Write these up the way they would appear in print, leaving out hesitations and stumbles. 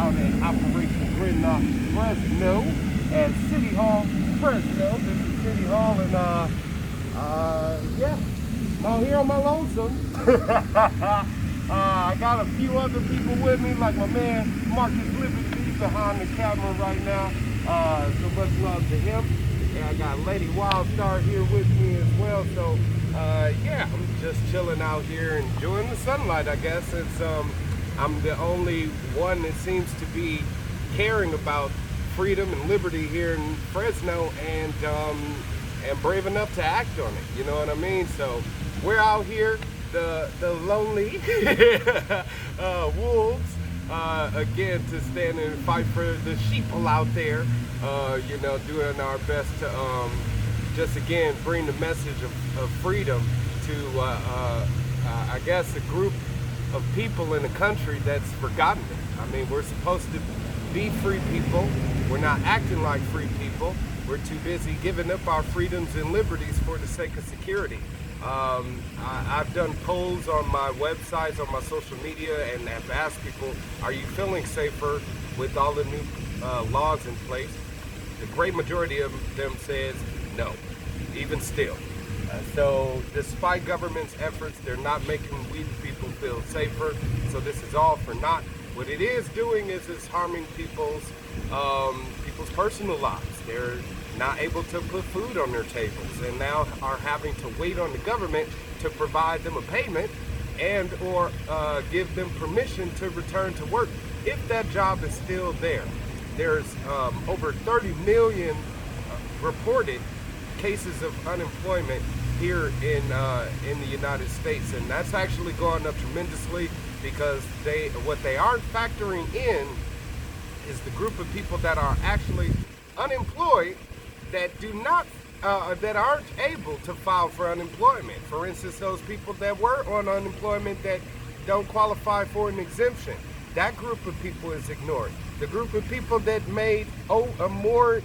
out at Operation Gridlock Fresno at City Hall, Fresno. This is City Hall, and yeah, I'm out here on my lonesome. I got a few other people with me, like my man Marcus Liberty behind the camera right now. So much love to him. And I got Lady Wildstar here with me as well. So yeah, I'm just chilling out here, enjoying the sunlight, I guess. It's I'm the only one that seems to be caring about freedom and liberty here in Fresno, and brave enough to act on it. You know what I mean? So we're out here, the lonely wolves, again, to stand and fight for the sheeple out there. You know, doing our best to just again bring the message of freedom to I guess a group of people in a country that's forgotten it. I mean, we're supposed to be free people. We're not acting like free people. We're too busy giving up our freedoms and liberties for the sake of security. I've done polls on my websites, on my social media, and have asked people, are you feeling safer with all the new laws in place? The great majority of them says no, even still. So despite government's efforts, they're not making we the people feel safer. So this is all for naught. What it is doing is it's harming people's personal lives. They're not able to put food on their tables, and now are having to wait on the government to provide them a payment and or give them permission to return to work if that job is still there. There's over 30 million reported cases of unemployment here in the United States, and that's actually gone up tremendously because what they aren't factoring in is the group of people that are actually unemployed that do not that aren't able to file for unemployment. For instance, those people that were on unemployment that don't qualify for an exemption. That group of people is ignored. The group of people that made more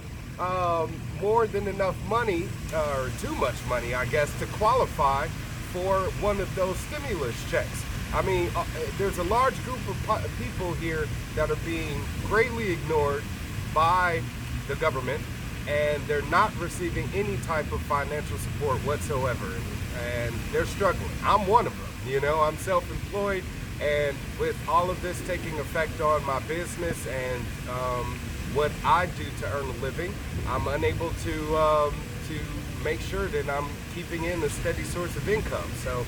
than enough money, or too much money, I guess, to qualify for one of those stimulus checks. I mean, there's a large group of people here that are being greatly ignored by the government, and they're not receiving any type of financial support whatsoever, and they're struggling. I'm one of them. You know, I'm self-employed, and with all of this taking effect on my business and what I do to earn a living, I'm unable to make sure that I'm keeping in a steady source of income. So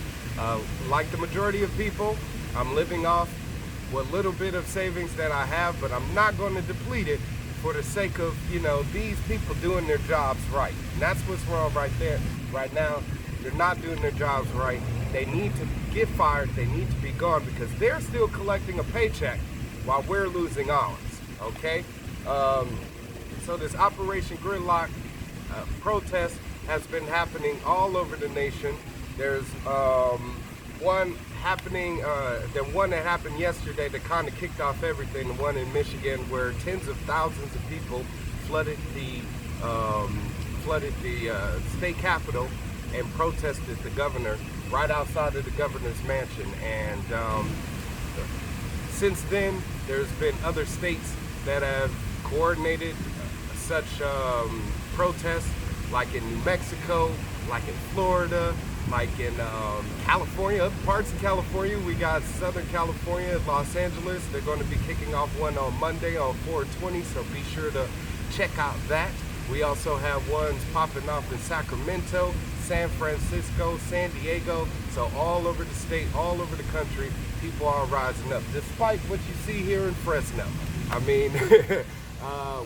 like the majority of people, I'm living off what little bit of savings that I have, but I'm not going to deplete it for the sake of, you know, these people doing their jobs right. And that's what's wrong right there. Right now, they're not doing their jobs right. They need to get fired. They need to be gone because they're still collecting a paycheck while we're losing ours, okay? So this Operation Gridlock protest has been happening all over the nation. There's one happening, the one that happened yesterday that kind of kicked off everything, the one in Michigan where tens of thousands of people flooded the state capitol and protested the governor right outside of the governor's mansion. And since then, there's been other states that have coordinated such protests, like in New Mexico, like in Florida, like in California, other parts of California. We got Southern California, Los Angeles. They're going to be kicking off one on Monday on 4/20, so be sure to check out that. We also have ones popping off in Sacramento, San Francisco, San Diego. So all over the state, all over the country, people are rising up, despite what you see here in Fresno. I mean,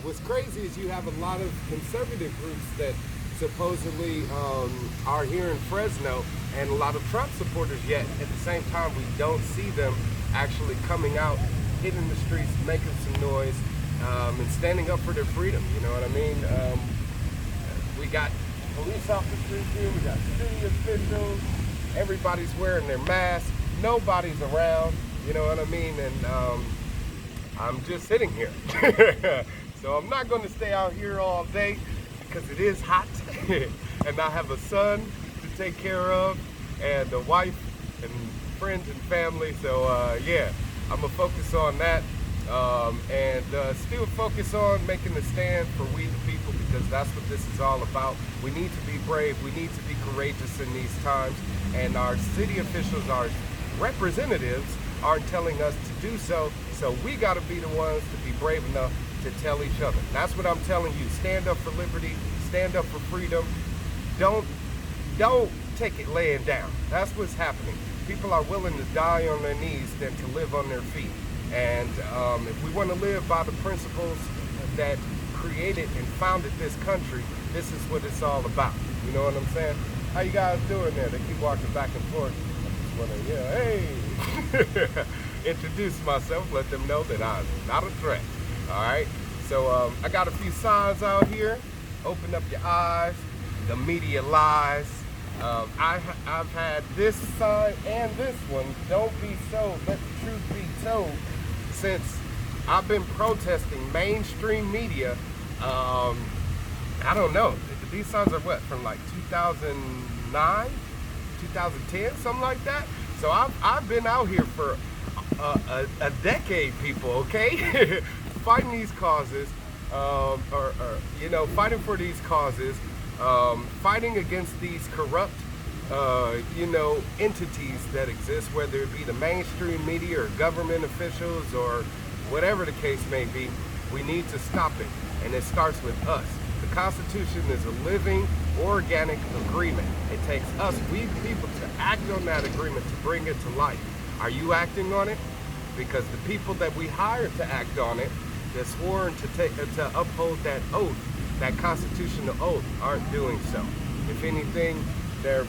what's crazy is you have a lot of conservative groups that supposedly are here in Fresno, and a lot of Trump supporters, yet at the same time we don't see them actually coming out, hitting the streets, making some noise, and standing up for their freedom. You know what I mean? We got police officers here, we got city officials, everybody's wearing their masks, nobody's around, you know what I mean? And I'm just sitting here. So I'm not going to stay out here all day because it is hot and I have a son to take care of and a wife and friends and family. So yeah, I'm gonna focus on that. and still focus on making a stand for we the people, because that's what this is all about. We need to be brave. We need to be courageous in these times, and our city officials, our representatives, aren't telling us to do so. So we got to be the ones to be brave enough to tell each other. That's what I'm telling you. Stand up for liberty. Stand up for freedom. Don't take it laying down. That's what's happening. People are willing to die on their knees than to live on their feet. And if we want to live by the principles that created and founded this country, this is what it's all about. You know what I'm saying? How you guys doing there? They keep walking back and forth. I just want to, hey, introduce myself, let them know that I'm not a threat. All right. So I got a few signs out here. Open up your eyes. The media lies. I've had this sign and this one. Don't be so. Let the truth be told. Since I've been protesting mainstream media, I don't know. These signs are what, from like 2009, 2010, something like that. So I've been out here for a decade, people. Okay, fighting these causes, or you know, fighting for these causes, fighting against these corrupt, you know, entities that exist, whether it be the mainstream media or government officials or whatever the case may be. We need to stop it, and it starts with us. The Constitution is a living, organic agreement. It takes us, we people, to act on that agreement, to bring it to life. Are you acting on it? Because the people that we hired to act on it, they're sworn to uphold that oath, that constitutional oath, aren't doing so. If anything, they're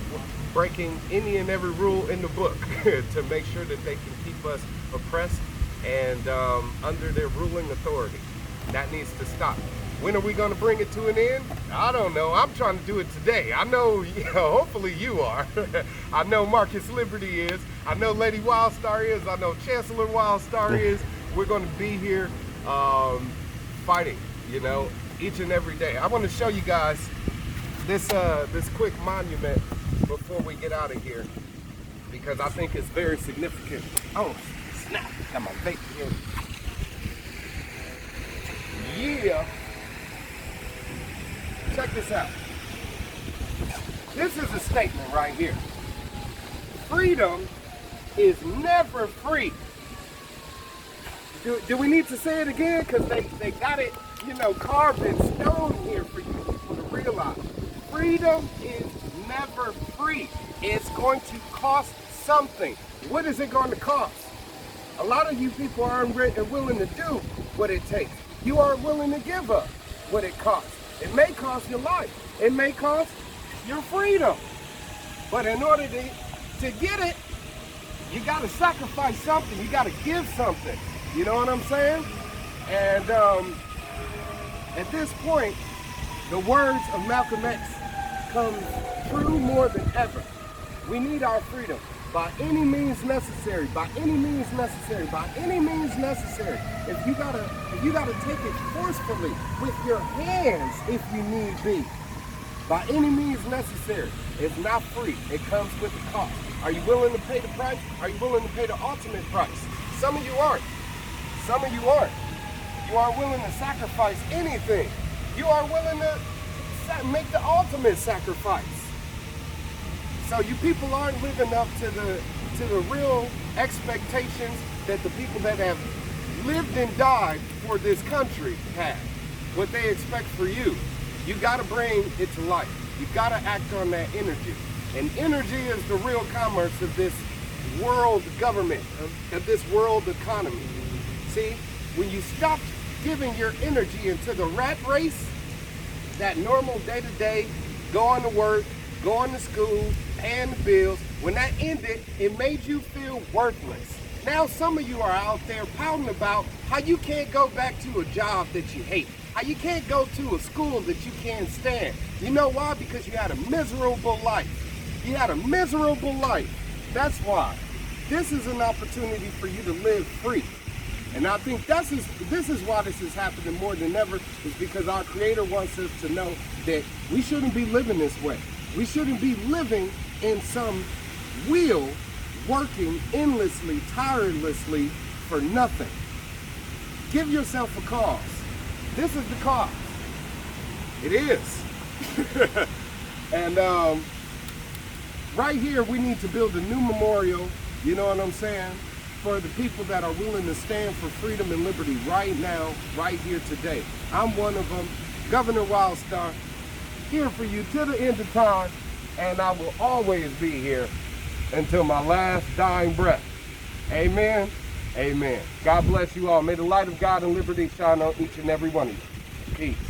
breaking any and every rule in the book to make sure that they can keep us oppressed and under their ruling authority. That needs to stop. When are we going to bring it to an end? I don't know. I'm trying to do it today. I know, you know, hopefully you are. I know Marcus Liberty is. I know Lady Wildstar is. I know Chancellor Wildstar is. We're going to be here fighting, you know, each and every day. I want to show you guys this quick monument before we get out of here, because I think it's very significant. Oh, snap. Got my vape here. Yeah. Check this out. This is a statement right here. Freedom is never free. Do we need to say it again? Because they got it, you know, carved in stone here for you people to realize. Freedom is never free. It's going to cost something. What is it going to cost? A lot of you people aren't willing to do what it takes. You aren't willing to give up what it costs. It may cost your life. It may cost your freedom. But in order to get it, you got to sacrifice something. You got to give something. You know what I'm saying? And at this point, the words of Malcolm X come true more than ever. We need our freedom by any means necessary. By any means necessary. By any means necessary. If you gotta take it forcefully with your hands, if you need be. By any means necessary. It's not free. It comes with a cost. Are you willing to pay the price? Are you willing to pay the ultimate price? Some of you aren't. Some of you aren't. You aren't willing to sacrifice anything. You are willing to make the ultimate sacrifice. So you people aren't living up to the real expectations that the people that have lived and died for this country have. What they expect for you. You got to bring it to life. You got to act on that energy. And energy is the real commerce of this world government, of this world economy. See, when you stop giving your energy into the rat race, that normal day-to-day, going to work, going to school, paying the bills, when that ended, it made you feel worthless. Now some of you are out there pouting about how you can't go back to a job that you hate, how you can't go to a school that you can't stand. You know why? Because you had a miserable life. You had a miserable life. That's why. This is an opportunity for you to live free. And I think this is why this is happening more than ever, is because our Creator wants us to know that we shouldn't be living this way. We shouldn't be living in some wheel, working endlessly, tirelessly for nothing. Give yourself a cause. This is the cause. It is. And right here, we need to build a new memorial, you know what I'm saying, for the people that are willing to stand for freedom and liberty right now, right here today. I'm one of them, Governor Wildstar, here for you till the end of time, and I will always be here until my last dying breath. Amen. Amen. God bless you all. May the light of God and liberty shine on each and every one of you. Peace.